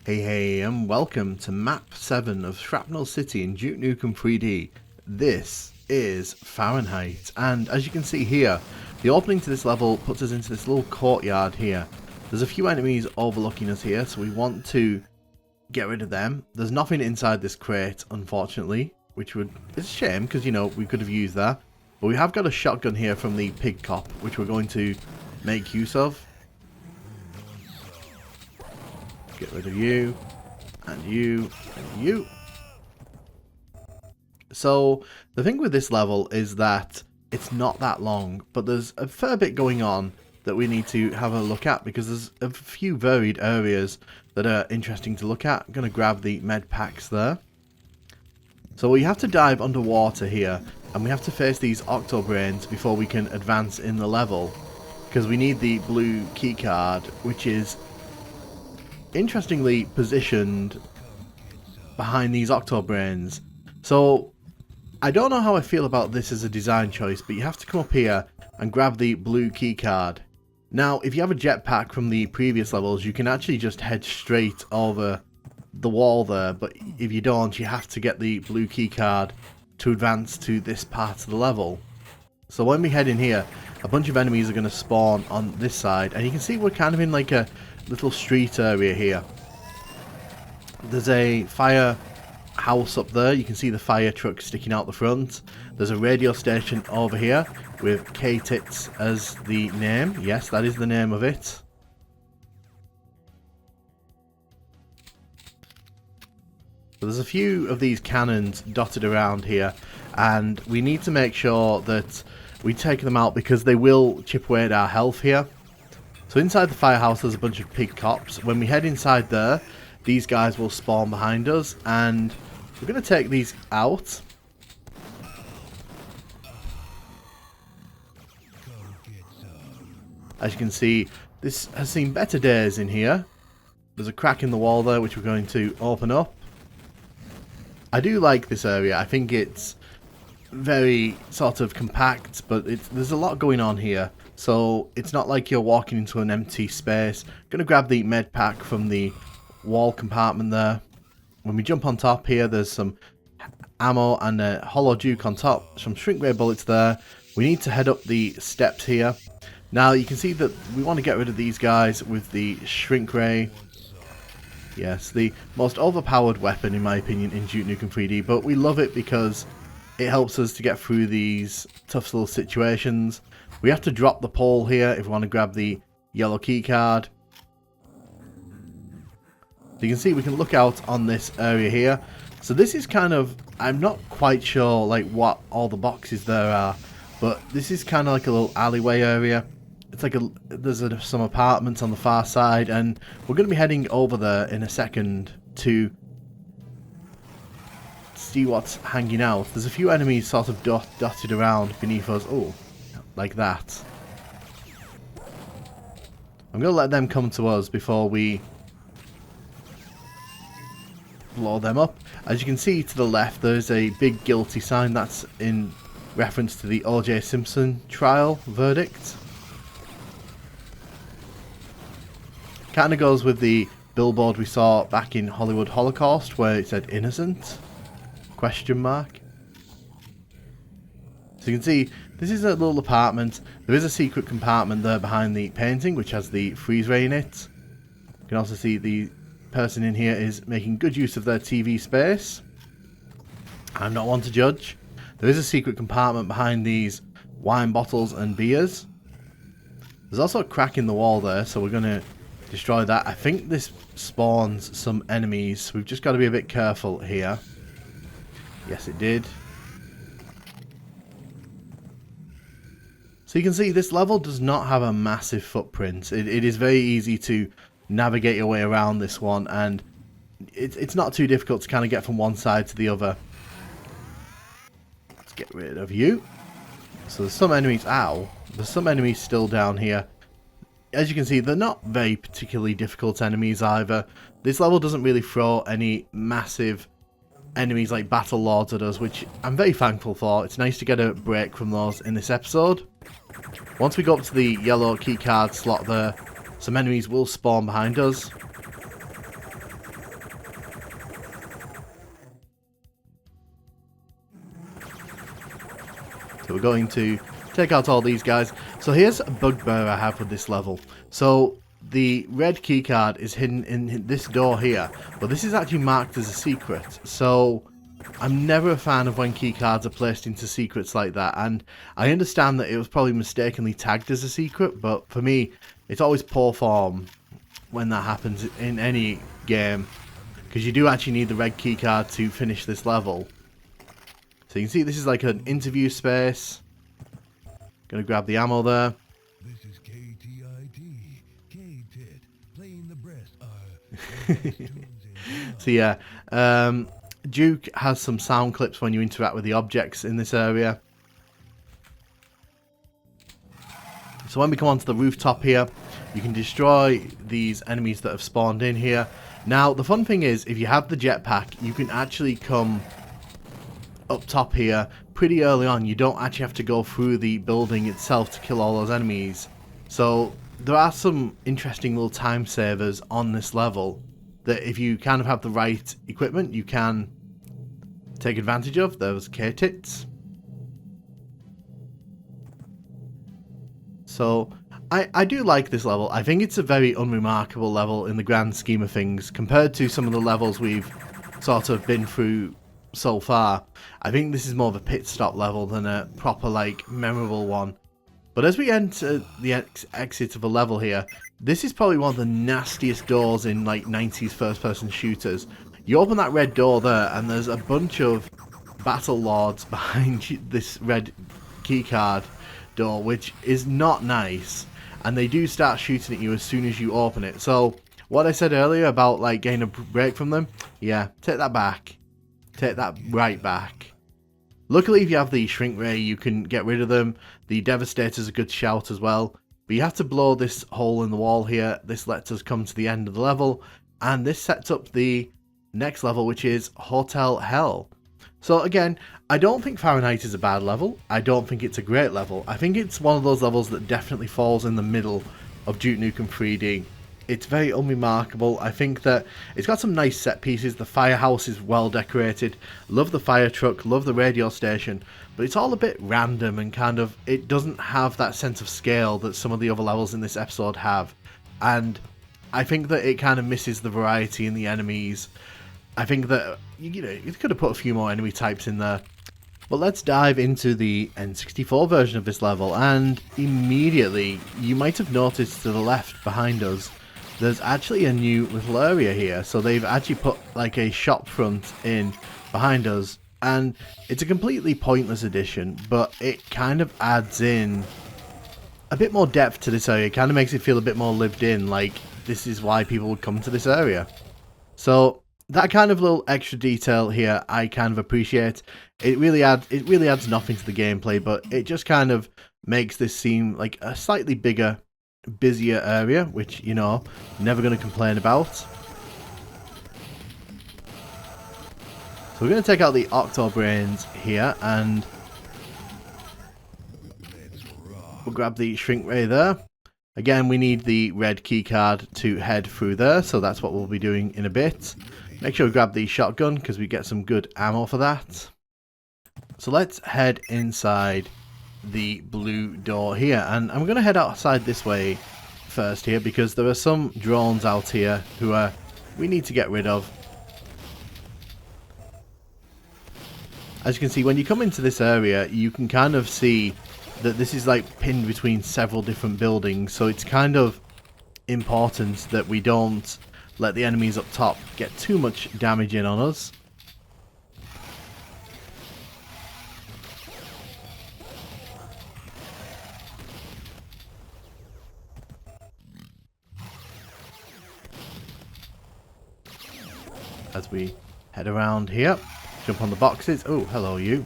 Hey, and welcome to Map 7 of Shrapnel City in Duke Nukem 3D. This is Fahrenheit, and as you can see here, the opening to this level puts us into this little courtyard here. There's a few enemies overlooking us here, so we want to get rid of them. There's nothing inside this crate, unfortunately, which it's a shame, because, you know, we could have used that. But we have got a shotgun here from the pig cop, which we're going to make use of. Get rid of you, and you, and you. So, the thing with this level is that it's not that long, but there's a fair bit going on that we need to have a look at, because there's a few varied areas that are interesting to look at. I'm going to grab the med packs there. So we have to dive underwater here, and we have to face these octobrains before we can advance in the level, because we need the blue keycard, which is interestingly positioned behind these octobrains. So I don't know how I feel about this as a design choice, but you have to come up here and grab the blue keycard. Now, if you have a jetpack from the previous levels, you can actually just head straight over the wall there, but if you don't, you have to get the blue keycard to advance to this part of the level. So when we head in here, a bunch of enemies are going to spawn on this side, and you can see we're kind of in like a little street area here. There's a fire house up there. You can see the fire truck sticking out the front. There's a radio station over here with K-Tits as the name. Yes, that is the name of it. So there's a few of these cannons dotted around here, and we need to make sure that we take them out because they will chip away at our health here. So inside the firehouse there's a bunch of pig cops. When we head inside there, these guys will spawn behind us, and we're going to take these out. As you can see, this has seen better days in here. There's a crack in the wall there which we're going to open up. I do like this area. I think it's very sort of compact, but there's a lot going on here. So it's not like you're walking into an empty space. I'm going to grab the med pack from the wall compartment there. When we jump on top here, there's some ammo and a hollow Duke on top. Some shrink ray bullets there. We need to head up the steps here. Now you can see that we want to get rid of these guys with the shrink ray. Yes, the most overpowered weapon in my opinion in Duke Nukem 3D, but we love it because it helps us to get through these tough little situations. We have to drop the pole here if we want to grab the yellow key card. So you can see we can look out on this area here. So this is kind of, I'm not quite sure like what all the boxes there are, but this is kind of like a little alleyway area. It's like there's some apartments on the far side, and we're going to be heading over there in a second to see what's hanging out. There's a few enemies sort of dotted around beneath us. Oh, like that. I'm going to let them come to us before we blow them up. As you can see to the left, there's a big guilty sign. That's in reference to the O.J. Simpson trial verdict. Kind of goes with the billboard we saw back in Hollywood Holocaust where it said innocent? Question mark. So you can see this is a little apartment. There is a secret compartment there behind the painting which has the freeze ray in it. You can also see the person in here is making good use of their TV space. I'm not one to judge. There is a secret compartment behind these wine bottles and beers. There's also a crack in the wall there, so we're going to destroy that. I think this spawns some enemies, so we've just got to be a bit careful here. Yes, it did. So you can see this level does not have a massive footprint. It is very easy to navigate your way around this one, and it's not too difficult to kind of get from one side to the other. Let's get rid of you. So there's some enemies. Ow. There's some enemies still down here. As you can see, they're not very particularly difficult enemies either. This level doesn't really throw any massive enemies like battle lords at us, which I'm very thankful for. It's nice to get a break from those in this episode. Once we go up to the yellow keycard slot there, some enemies will spawn behind us. So we're going to take out all these guys. So here's a bugbear I have with this level. So the red keycard is hidden in this door here, but this is actually marked as a secret. So I'm never a fan of when keycards are placed into secrets like that, and I understand that it was probably mistakenly tagged as a secret, but for me, it's always poor form when that happens in any game, because you do actually need the red keycard to finish this level. So you can see this is like an interview space. Gonna grab the ammo there. This is KTIT, K-Tit, playing the breast. So yeah, Duke has some sound clips when you interact with the objects in this area. So when we come onto the rooftop here, you can destroy these enemies that have spawned in here. Now, the fun thing is, if you have the jetpack, you can actually come up top here pretty early on. You don't actually have to go through the building itself to kill all those enemies. So there are some interesting little time savers on this level that if you kind of have the right equipment, you can take advantage of. Those K-Tits. So I do like this level. I think it's a very unremarkable level in the grand scheme of things compared to some of the levels we've sort of been through so far. I think this is more of a pit stop level than a proper like memorable one. But as we enter the exit of a level here, this is probably one of the nastiest doors in like 90s first person shooters. You open that red door there and there's a bunch of battle lords behind this red keycard door, which is not nice, and they do start shooting at you as soon as you open it. So what I said earlier about like getting a break from them, yeah, take that back. Take that right back. Luckily, if you have the shrink ray, you can get rid of them. The Devastator's a good shout as well, but you have to blow this hole in the wall here. This lets us come to the end of the level, and this sets up the next level, which is Hotel Hell. So again, I don't think Fahrenheit is a bad level. I don't think it's a great level. I think it's one of those levels that definitely falls in the middle of Duke Nukem 3D. It's very unremarkable. I think that it's got some nice set pieces. The firehouse is well decorated. Love the fire truck, love the radio station, but it's all a bit random and kind of, it doesn't have that sense of scale that some of the other levels in this episode have. And I think that it kind of misses the variety in the enemies. I think that, you know, you could have put a few more enemy types in there. But let's dive into the N64 version of this level, and immediately you might have noticed to the left behind us there's actually a new little area here. So they've actually put like a shop front in behind us, and it's a completely pointless addition, but it kind of adds in a bit more depth to this area. It kind of makes it feel a bit more lived in, like this is why people would come to this area. So that kind of little extra detail here I kind of appreciate. It really adds nothing to the gameplay, but it just kind of makes this seem like a slightly bigger, busier area, which, you know, never going to complain about. So we're going to take out the Octo Brains here, and we'll grab the Shrink Ray there. Again, we need the red keycard to head through there, so that's what we'll be doing in a bit. Make sure we grab the shotgun because we get some good ammo for that. So let's head inside the blue door here, and I'm going to head outside this way first here because there are some drones out here who we need to get rid of. As you can see, when you come into this area, you can kind of see that this is like pinned between several different buildings, so it's kind of important that we don't let the enemies up top get too much damage in on us. As we head around here, jump on the boxes. Oh, hello you.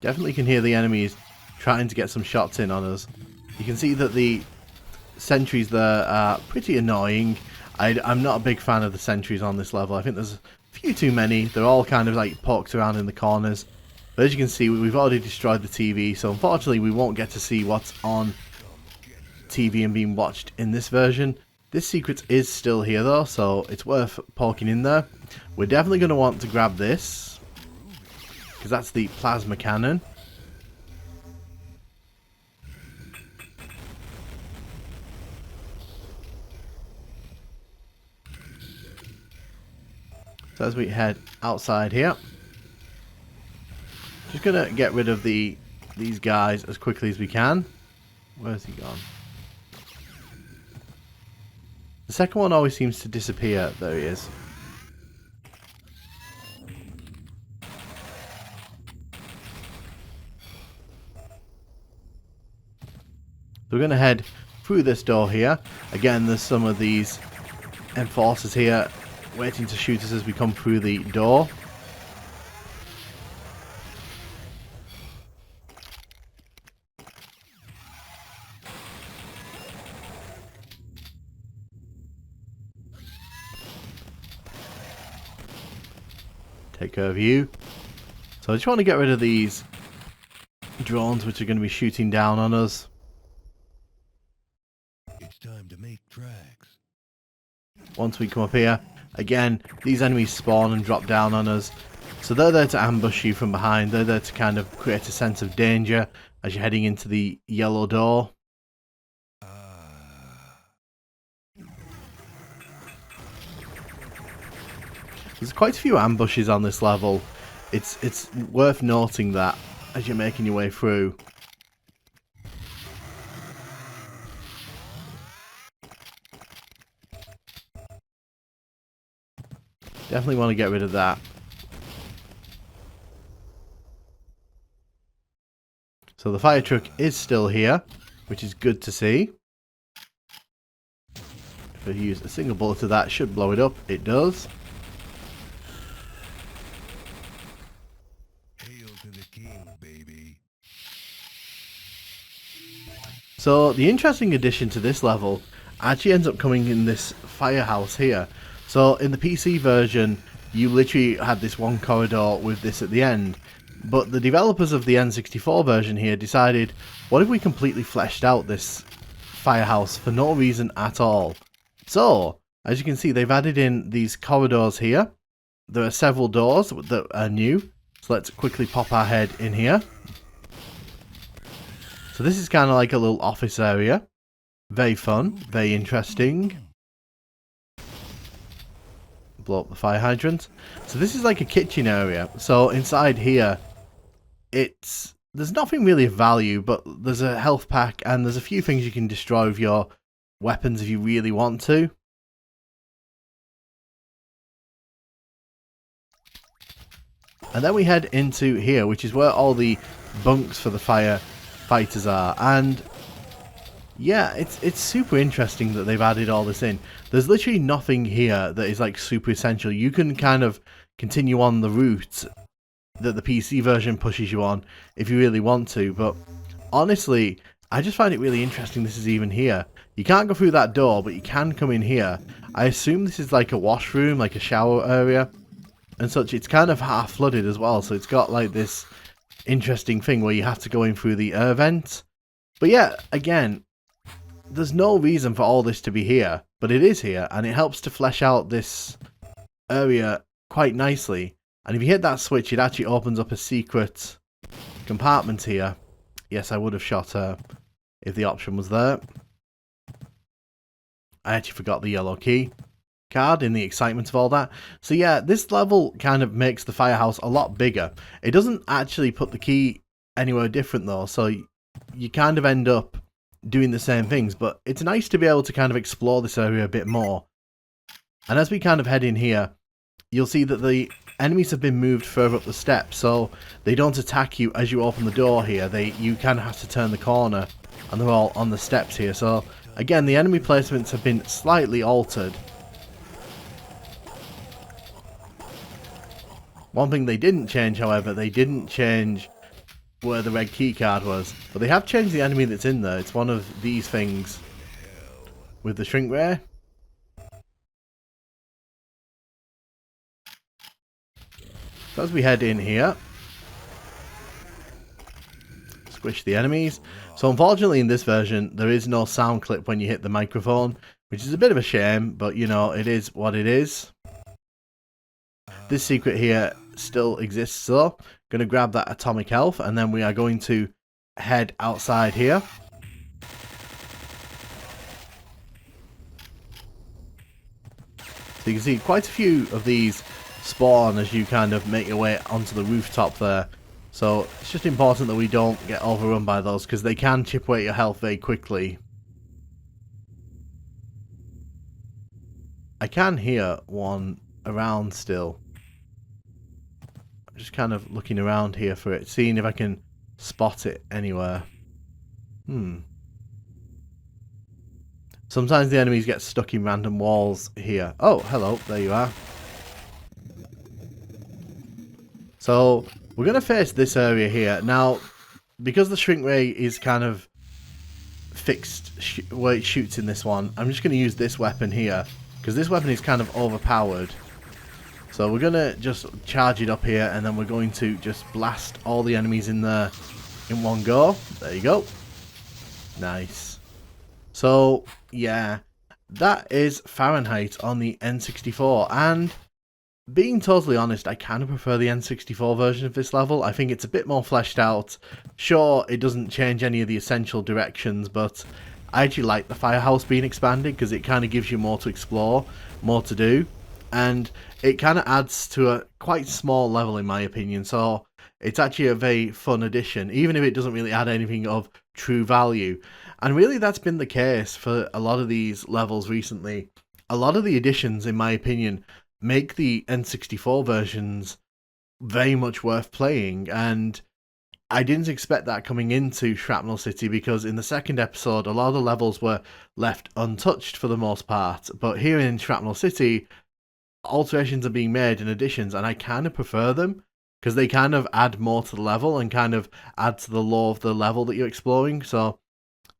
Definitely can hear the enemies trying to get some shots in on us. You can see that the sentries there are pretty annoying. I'm not a big fan of the sentries on this level. I think there's a few too many. They're all kind of like poked around in the corners. But as you can see, we've already destroyed the TV, so unfortunately we won't get to see what's on TV and being watched in this version. This secret is still here though, so it's worth poking in there. We're definitely going to want to grab this, because that's the plasma cannon. So as we head outside here, just gonna get rid of these guys as quickly as we can. Where's he gone? The second one always seems to disappear. There he is. So we're gonna head through this door here. Again, there's some of these enforcers here waiting to shoot us as we come through the door. Take care of you. So I just want to get rid of these drones which are going to be shooting down on us. It's time to make tracks. Once we come up here, again, these enemies spawn and drop down on us. So they're there to ambush you from behind. They're there to kind of create a sense of danger as you're heading into the yellow door. There's quite a few ambushes on this level. It's worth noting that as you're making your way through. Definitely want to get rid of that. So the fire truck is still here, which is good to see. If I use a single bullet of that, should blow it up. It does. Hail to the king, baby. So the interesting addition to this level actually ends up coming in this firehouse here. So in the PC version, you literally had this one corridor with this at the end. But the developers of the N64 version here decided, what if we completely fleshed out this firehouse for no reason at all? So, as you can see, they've added in these corridors here. There are several doors that are new. So let's quickly pop our head in here. So this is kind of like a little office area. Very fun, very interesting. Blow up the fire hydrant. So this is like a kitchen area. So inside here, there's nothing really of value, but there's a health pack and there's a few things you can destroy with your weapons if you really want to. And then we head into here, which is where all the bunks for the firefighters are. And yeah, it's super interesting that they've added all this in. There's literally nothing here that is like super essential. You can kind of continue on the route that the PC version pushes you on if you really want to, but honestly, I just find it really interesting this is even here. You can't go through that door, but you can come in here. I assume this is like a washroom, like a shower area and such. It's kind of half flooded as well, so it's got like this interesting thing where you have to go in through the air vent. But yeah, again, there's no reason for all this to be here, but it is here, and it helps to flesh out this area quite nicely. And if you hit that switch, it actually opens up a secret compartment here. Yes, I would have shot her if the option was there. I actually forgot the yellow key card in the excitement of all that. So yeah, this level kind of makes the firehouse a lot bigger. It doesn't actually put the key anywhere different though, so you kind of end up doing the same things, but it's nice to be able to kind of explore this area a bit more. And as we kind of head in here, you'll see that the enemies have been moved further up the steps, so they don't attack you as you open the door here. You kind of have to turn the corner, and they're all on the steps here. So again, the enemy placements have been slightly altered. One thing they didn't change, however, they didn't change where the red key card was, but they have changed the enemy that's in there. It's one of these things with the shrink ray. So as we head in here, let's squish the enemies. So unfortunately in this version there is no sound clip when you hit the microphone, which is a bit of a shame, but you know, it is what it is. This secret here still exists though. Going to grab that atomic health and then we are going to head outside here. So you can see quite a few of these spawn as you kind of make your way onto the rooftop there. So it's just important that we don't get overrun by those because they can chip away your health very quickly. I can hear one around still. I'm just kind of looking around here for it, seeing if I can spot it anywhere. Sometimes the enemies get stuck in random walls here. Oh, hello, there you are. So we're going to face this area here. Now, because the shrink ray is kind of fixed where it shoots in this one, I'm just going to use this weapon here. Because this weapon is kind of overpowered. So we're going to just charge it up here and then we're going to just blast all the enemies in there in one go. There you go. Nice. So, yeah, that is Fahrenheit on the N64, and being totally honest, I kind of prefer the N64 version of this level. I think it's a bit more fleshed out. Sure, it doesn't change any of the essential directions, but I actually like the firehouse being expanded because it kind of gives you more to explore, more to do, and it kind of adds to a quite small level in my opinion, so it's actually a very fun addition, even if it doesn't really add anything of true value. And really that's been the case for a lot of these levels recently. A lot of the additions, in my opinion, make the N64 versions very much worth playing, and I didn't expect that coming into Shrapnel City because in the second episode a lot of the levels were left untouched for the most part, but here in Shrapnel City alterations are being made and additions, and I kind of prefer them because they kind of add more to the level and kind of add to the lore of the level that you're exploring. So,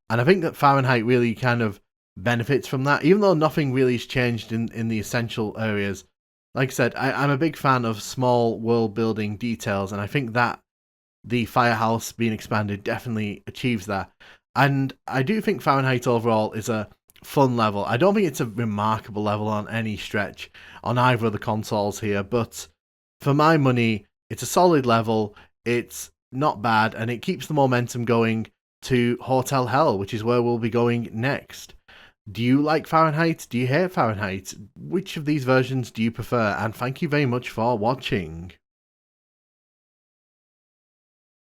and I think that Fahrenheit really kind of benefits from that, even though nothing really has changed in the essential areas. Like I said, I'm a big fan of small world building details, and I think that the firehouse being expanded definitely achieves that. And I do think Fahrenheit overall is a fun level. I don't think it's a remarkable level on any stretch on either of the consoles here, but for my money, it's a solid level, it's not bad, and it keeps the momentum going to Hotel Hell, which is where we'll be going next. Do you like Fahrenheit? Do you hate Fahrenheit? Which of these versions do you prefer? And thank you very much for watching.